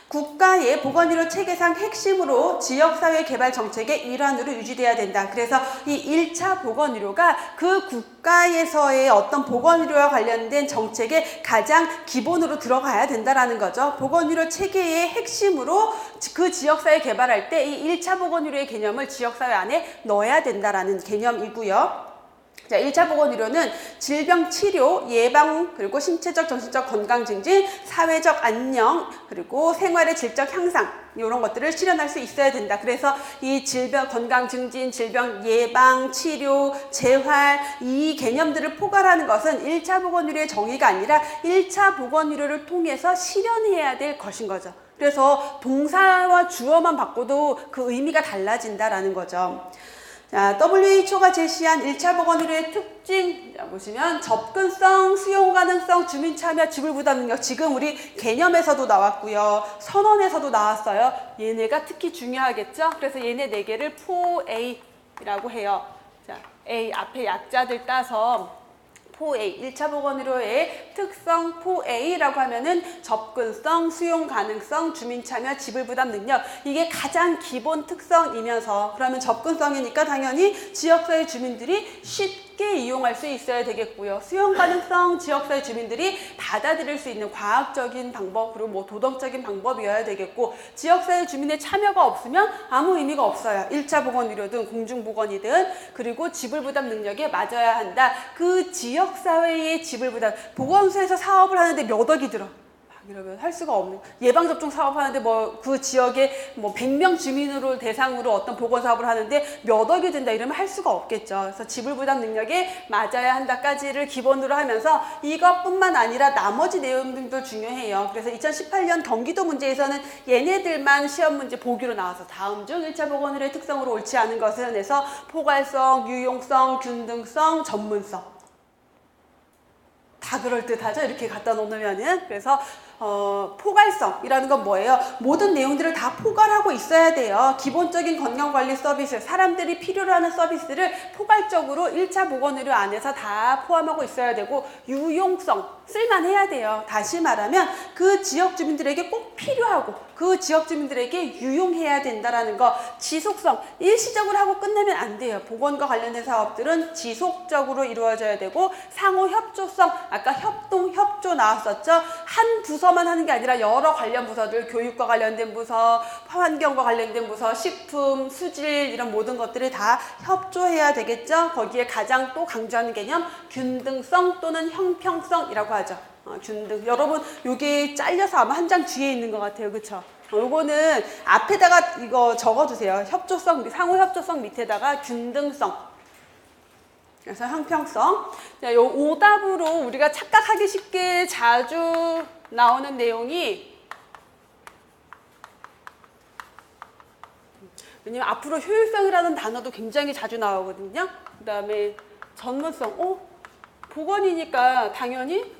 국가의 보건의료 체계상 핵심으로 지역사회 개발 정책의 일환으로 유지돼야 된다. 그래서 이 1차 보건의료가 그 국가에서의 어떤 보건의료와 관련된 정책의 가장 기본으로 들어가야 된다라는 거죠. 보건의료 체계의 핵심으로 그 지역사회 개발할 때 이 1차 보건의료의 개념을 지역사회 안에 넣어야 된다라는 개념이고요. 자, 1차 보건의료는 질병 치료, 예방, 그리고 신체적, 정신적 건강 증진, 사회적 안녕, 그리고 생활의 질적 향상, 이런 것들을 실현할 수 있어야 된다. 그래서 이 질병 건강 증진, 질병 예방, 치료, 재활, 이 개념들을 포괄하는 것은 1차 보건의료의 정의가 아니라 1차 보건의료를 통해서 실현해야 될 것인 거죠. 그래서 동사와 주어만 바꿔도 그 의미가 달라진다라는 거죠. 자, WHO가 제시한 1차 보건의료의 특징, 자, 보시면 접근성, 수용 가능성, 주민 참여, 지불 부담 능력. 지금 우리 개념에서도 나왔고요. 선언에서도 나왔어요. 얘네가 특히 중요하겠죠? 그래서 얘네 4개를 4A라고 해요. 자, A 앞에 약자들 따서 4A, 1차 보건의료의 특성 4A라고 하면은 접근성, 수용 가능성, 주민 참여, 지불 부담 능력. 이게 가장 기본 특성이면서, 그러면 접근성이니까 당연히 지역사회 주민들이 쉽게 이용할 수 있어야 되겠고요. 수용 가능성, 지역사회 주민들이 받아들일 수 있는 과학적인 방법, 그리고 뭐 도덕적인 방법이어야 되겠고, 지역사회 주민의 참여가 없으면 아무 의미가 없어요. 1차 보건의료든 공중보건이든. 그리고 지불 부담 능력에 맞아야 한다. 그 지역사회의 지불 부담, 보건소에서 사업을 하는데 몇 억이 들어. 이러면 할 수가 없는, 예방접종 사업하는데 뭐 그 지역에 뭐 100명 주민으로 대상으로 어떤 보건사업을 하는데 몇 억이 든다 이러면 할 수가 없겠죠. 그래서 지불부담 능력에 맞아야 한다까지를 기본으로 하면서 이것뿐만 아니라 나머지 내용들도 중요해요. 그래서 2018년 경기도 문제에서는 얘네들만 시험 문제 보기로 나와서 다음 중 1차 보건의료의 특성으로 옳지 않은 것은 해서 포괄성, 유용성, 균등성, 전문성. 다 그럴듯하죠? 이렇게 갖다 놓으면은. 그래서 포괄성이라는 건 뭐예요? 모든 내용들을 다 포괄하고 있어야 돼요. 기본적인 건강관리 서비스, 사람들이 필요로 하는 서비스를 포괄적으로 1차 보건의료 안에서 다 포함하고 있어야 되고, 유용성, 쓸만해야 돼요. 다시 말하면 그 지역 주민들에게 꼭 필요하고 그 지역 주민들에게 유용해야 된다라는 거. 지속성, 일시적으로 하고 끝내면 안 돼요. 보건과 관련된 사업들은 지속적으로 이루어져야 되고, 상호 협조성, 아까 협동, 협조 나왔었죠. 한 부서만 하는 게 아니라 여러 관련 부서들, 교육과 관련된 부서, 환경과 관련된 부서, 식품, 수질, 이런 모든 것들이 다 협조해야 되겠죠. 거기에 가장 또 강조하는 개념, 균등성 또는 형평성이라고 하죠. 균등. 여러분, 요게 잘려서 아마 한 장 뒤에 있는 것 같아요. 그쵸? 요거는 앞에다가 이거 적어주세요. 협조성, 상호 협조성 밑에다가 균등성. 그래서 형평성. 자, 요 오답으로 우리가 착각하기 쉽게 자주 나오는 내용이, 왜냐면 앞으로 효율성이라는 단어도 굉장히 자주 나오거든요. 그 다음에 전문성. 보건이니까 당연히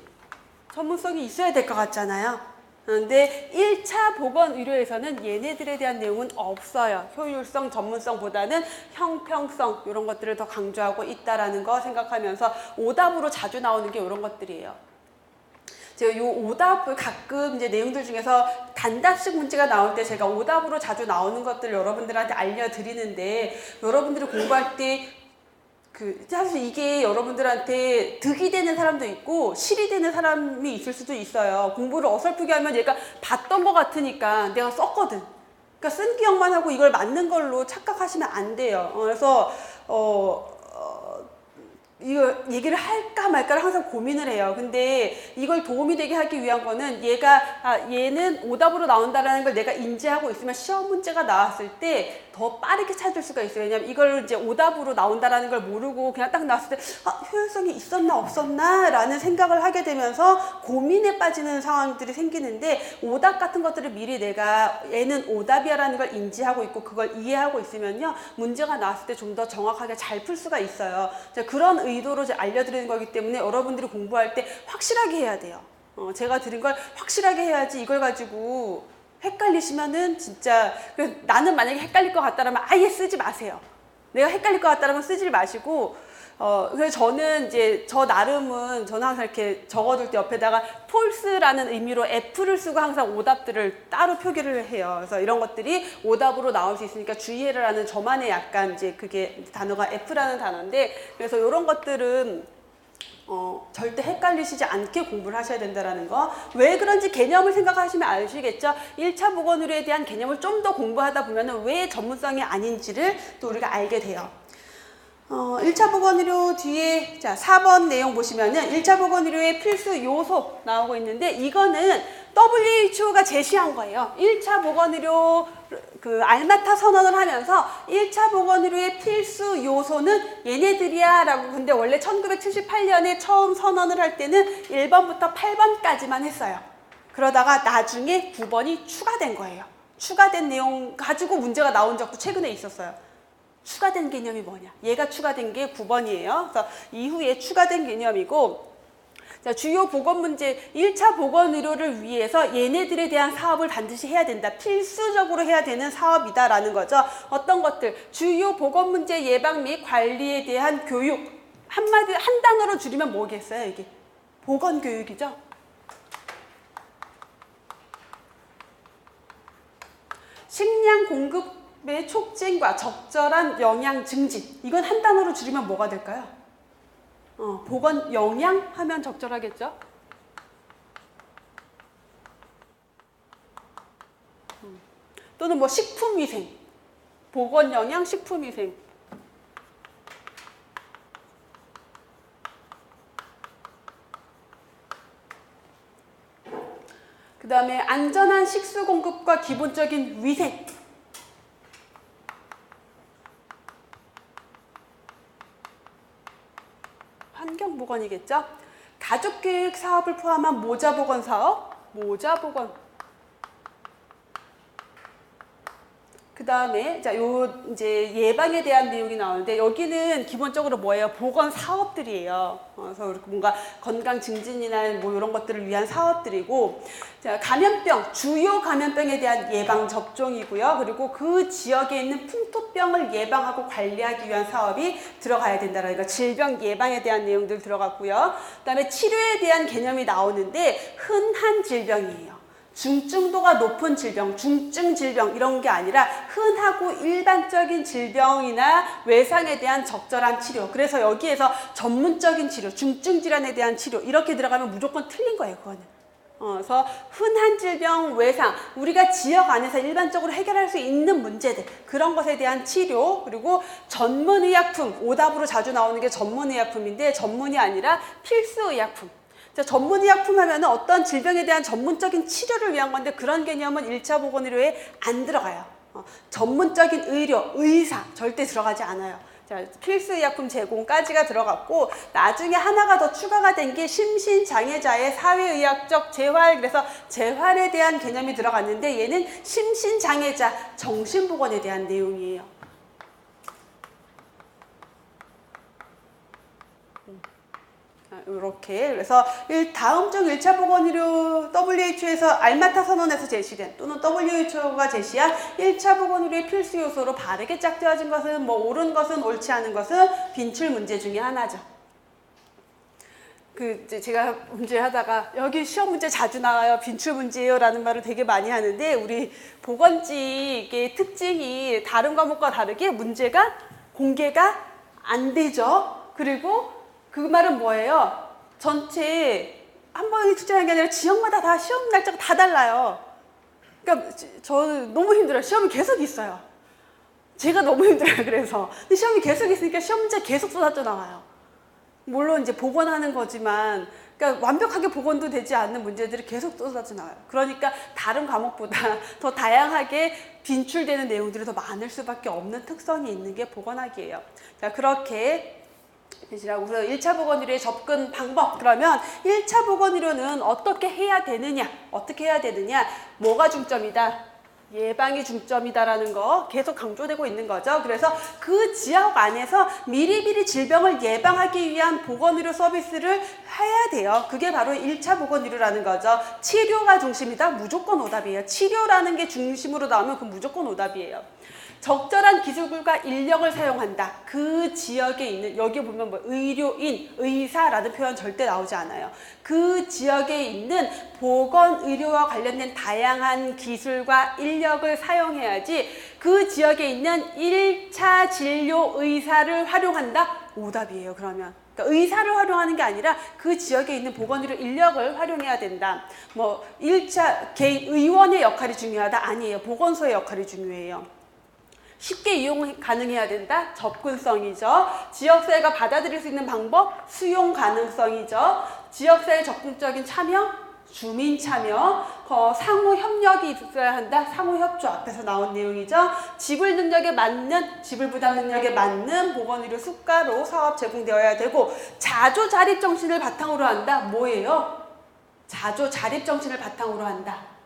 전문성이 있어야 될 것 같잖아요. 그런데 1차 보건 의료에서는 얘네들에 대한 내용은 없어요. 효율성, 전문성보다는 형평성, 이런 것들을 더 강조하고 있다라는 거 생각하면서 오답으로 자주 나오는 게 이런 것들이에요. 제가 이 오답을 가끔 이제 내용들 중에서 단답식 문제가 나올 때 제가 오답으로 자주 나오는 것들을 여러분들한테 알려드리는데, 여러분들이 공부할 때 사실 이게 여러분들한테 득이 되는 사람도 있고 실이 되는 사람이 있을 수도 있어요. 공부를 어설프게 하면 얘가 봤던 것 같으니까 내가 썼거든. 그러니까 쓴 기억만 하고 이걸 맞는 걸로 착각하시면 안 돼요. 그래서 이거 얘기를 할까 말까를 항상 고민을 해요. 근데 이걸 도움이 되게 하기 위한 거는 얘는 오답으로 나온다라는 걸 내가 인지하고 있으면 시험 문제가 나왔을 때 더 빠르게 찾을 수가 있어요. 왜냐면 이걸 이제 오답으로 나온다라는 걸 모르고 그냥 딱 나왔을 때 효율성이 있었나 없었나 라는 생각을 하게 되면서 고민에 빠지는 상황들이 생기는데, 오답 같은 것들을 미리 내가 얘는 오답이야 라는 걸 인지하고 있고 그걸 이해하고 있으면요, 문제가 나왔을 때 좀 더 정확하게 잘 풀 수가 있어요. 그런 의도로 알려드리는 거기 때문에 여러분들이 공부할 때 확실하게 해야 돼요. 제가 드린 걸 확실하게 해야지 이걸 가지고 헷갈리시면은 진짜, 나는 만약에 헷갈릴 것 같다라면 아예 쓰지 마세요. 내가 헷갈릴 것 같다라면 쓰지 마시고, 그래서 저는 이제 저는 항상 이렇게 적어둘 때 옆에다가 false라는 의미로 F를 쓰고 항상 오답들을 따로 표기를 해요. 그래서 이런 것들이 오답으로 나올 수 있으니까 주의해라 라는 저만의 약간 이제 그게 단어가 F라는 단어인데, 그래서 이런 것들은 절대 헷갈리시지 않게 공부를 하셔야 된다는 거. 왜 그런지 개념을 생각하시면 아시겠죠? 1차 보건의료에 대한 개념을 좀 더 공부하다 보면 왜 전문성이 아닌지를 또 우리가 알게 돼요. 1차 보건의료 뒤에, 자, 4번 내용 보시면은 1차 보건의료의 필수 요소 나오고 있는데, 이거는 WHO가 제시한 거예요. 1차 보건의료 알마타 선언을 하면서 1차 보건의료의 필수 요소는 얘네들이야 라고. 근데 원래 1978년에 처음 선언을 할 때는 1번부터 8번까지만 했어요. 그러다가 나중에 9번이 추가된 거예요. 추가된 내용 가지고 문제가 나온 적도 최근에 있었어요. 추가된 개념이 뭐냐? 얘가 추가된 게 9번이에요. 그래서 이후에 추가된 개념이고, 자, 주요 보건 문제, 1차 보건 의료를 위해서 얘네들에 대한 사업을 반드시 해야 된다. 필수적으로 해야 되는 사업이다라는 거죠. 어떤 것들? 주요 보건 문제 예방 및 관리에 대한 교육. 한 단어로 줄이면 뭐겠어요, 이게? 보건 교육이죠. 식량 공급의 촉진과 적절한 영양 증진. 이건 한 단어로 줄이면 뭐가 될까요? 보건 영양 하면 적절하겠죠? 또는 뭐 식품위생. 보건 영양 식품위생. 그 다음에 안전한 식수 공급과 기본적인 위생. 환경보건이겠죠? 가족교육 사업을 포함한 모자보건 사업, 모자보건. 그 다음에 자, 요 이제 예방에 대한 내용이 나오는데 여기는 기본적으로 뭐예요? 보건 사업들이에요. 그래서 이렇게 뭔가 건강 증진이나 뭐 이런 것들을 위한 사업들이고, 자, 감염병, 주요 감염병에 대한 예방 접종이고요. 그리고 그 지역에 있는 풍토병을 예방하고 관리하기 위한 사업이 들어가야 된다라는 거. 질병 예방에 대한 내용들 들어갔고요. 그다음에 치료에 대한 개념이 나오는데 흔한 질병이에요. 중증도가 높은 질병, 중증 질병 이런 게 아니라 흔하고 일반적인 질병이나 외상에 대한 적절한 치료. 그래서 여기에서 전문적인 치료, 중증 질환에 대한 치료 이렇게 들어가면 무조건 틀린 거예요, 그거는. 그래서 흔한 질병, 외상, 우리가 지역 안에서 일반적으로 해결할 수 있는 문제들, 그런 것에 대한 치료, 그리고 전문의약품, 오답으로 자주 나오는 게 전문의약품인데 전문이 아니라 필수의약품. 전문의약품 하면 어떤 질병에 대한 전문적인 치료를 위한 건데 그런 개념은 1차 보건의료에 안 들어가요. 전문적인 의료, 의사 절대 들어가지 않아요. 자, 필수의약품 제공까지가 들어갔고 나중에 하나가 더 추가가 된 게 심신장애자의 사회의학적 재활, 그래서 재활에 대한 개념이 들어갔는데 얘는 심신장애자 정신보건에 대한 내용이에요. 이렇게 그래서 다음 중 1차 보건의료 WHO에서 알마타 선언에서 제시된 또는 WHO가 제시한 1차 보건의료의 필수 요소로 바르게 짝지어진 것은 뭐 옳은 것은 옳지 않은 것은 빈출 문제 중에 하나죠. 이제 제가 문제 하다가 여기 시험 문제 자주 나와요. 빈출 문제예요 라는 말을 되게 많이 하는데 우리 보건직의 특징이 다른 과목과 다르게 문제가 공개가 안 되죠. 그리고 그 말은 뭐예요? 전체 한 번에 출제하는 게 아니라 지역마다 다 시험 날짜가 다 달라요. 그러니까 저는 너무 힘들어요. 시험이 계속 있어요. 제가 너무 힘들어요. 그래서 근데 시험이 계속 있으니까 시험 문제 계속 쏟아져 나와요. 물론 이제 복원하는 거지만, 그러니까 완벽하게 복원도 되지 않는 문제들이 계속 쏟아져 나와요. 그러니까 다른 과목보다 더 다양하게 빈출되는 내용들이 더 많을 수밖에 없는 특성이 있는 게 보건학이에요. 자, 그렇게 되시라고. 그래서 1차 보건의료의 접근 방법, 그러면 1차 보건의료는 어떻게 해야 되느냐, 뭐가 중점이다, 예방이 중점이다라는 거 계속 강조되고 있는 거죠. 그래서 그 지역 안에서 미리미리 질병을 예방하기 위한 보건의료 서비스를 해야 돼요. 그게 바로 1차 보건의료라는 거죠. 치료가 중심이다, 무조건 오답이에요. 치료라는 게 중심으로 나오면 그건 무조건 오답이에요. 적절한 기술과 인력을 사용한다. 그 지역에 있는, 여기 보면 뭐 의료인, 의사라는 표현 절대 나오지 않아요. 그 지역에 있는 보건의료와 관련된 다양한 기술과 인력을 사용해야지 그 지역에 있는 1차 진료 의사를 활용한다? 오답이에요, 그러면. 그러니까 의사를 활용하는 게 아니라 그 지역에 있는 보건의료 인력을 활용해야 된다. 뭐 1차 개인 의원의 역할이 중요하다? 아니에요. 보건소의 역할이 중요해요. 쉽게 이용 가능해야 된다? 접근성이죠. 지역사회가 받아들일 수 있는 방법? 수용 가능성이죠. 지역사회 적극적인 참여? 주민 참여. 상호 협력이 있어야 한다? 상호 협조, 앞에서 나온 내용이죠. 지불 부담 능력에 맞는 보건의료 수가로 사업 제공되어야 되고, 자조 자립 정신을 바탕으로 한다? 뭐예요? 자조 자립 정신을 바탕으로 한다.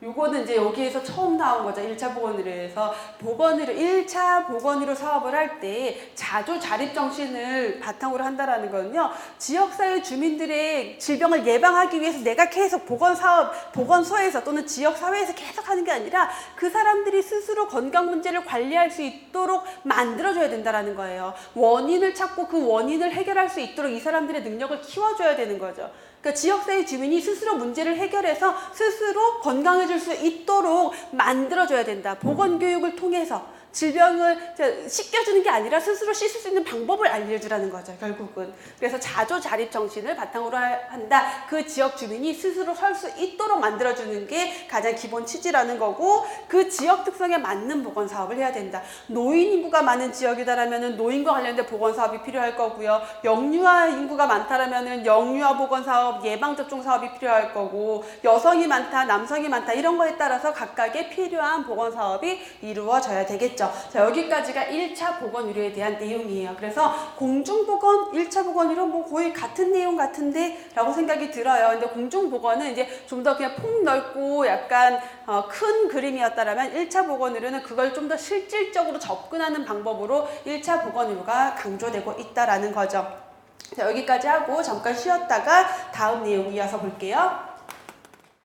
요거는 이제 여기에서 처음 나온 거죠. 1차 보건의료에서 1차 보건의료 사업을 할 때 자조 자립 정신을 바탕으로 한다라는 거는요. 지역사회 주민들의 질병을 예방하기 위해서 내가 계속 보건소에서 또는 지역사회에서 계속 하는 게 아니라 그 사람들이 스스로 건강 문제를 관리할 수 있도록 만들어줘야 된다라는 거예요. 원인을 찾고 그 원인을 해결할 수 있도록 이 사람들의 능력을 키워줘야 되는 거죠. 그러니까 지역사회 주민이 스스로 문제를 해결해서 스스로 건강해질 수 있도록 만들어줘야 된다. 보건교육을 통해서 질병을 씻겨주는 게 아니라 스스로 씻을 수 있는 방법을 알려주라는 거죠, 결국은. 그래서 자조 자립 정신을 바탕으로 한다. 그 지역 주민이 스스로 설 수 있도록 만들어주는 게 가장 기본 취지라는 거고, 그 지역 특성에 맞는 보건 사업을 해야 된다. 노인 인구가 많은 지역이다라면 노인과 관련된 보건 사업이 필요할 거고요. 영유아 인구가 많다라면 영유아 보건 사업, 예방 접종 사업이 필요할 거고, 여성이 많다, 남성이 많다 이런 거에 따라서 각각의 필요한 보건 사업이 이루어져야 되겠죠. 그렇죠. 자, 여기까지가 1차 보건 의료에 대한 내용이에요. 그래서 공중보건, 1차 보건 의료 뭐 거의 같은 내용 같은데 라고 생각이 들어요. 근데 공중보건은 이제 좀 더 그냥 폭넓고 약간 큰 그림이었다라면 1차 보건 의료는 그걸 좀 더 실질적으로 접근하는 방법으로 1차 보건 의료가 강조되고 있다라는 거죠. 자, 여기까지 하고 잠깐 쉬었다가 다음 내용 이어서 볼게요.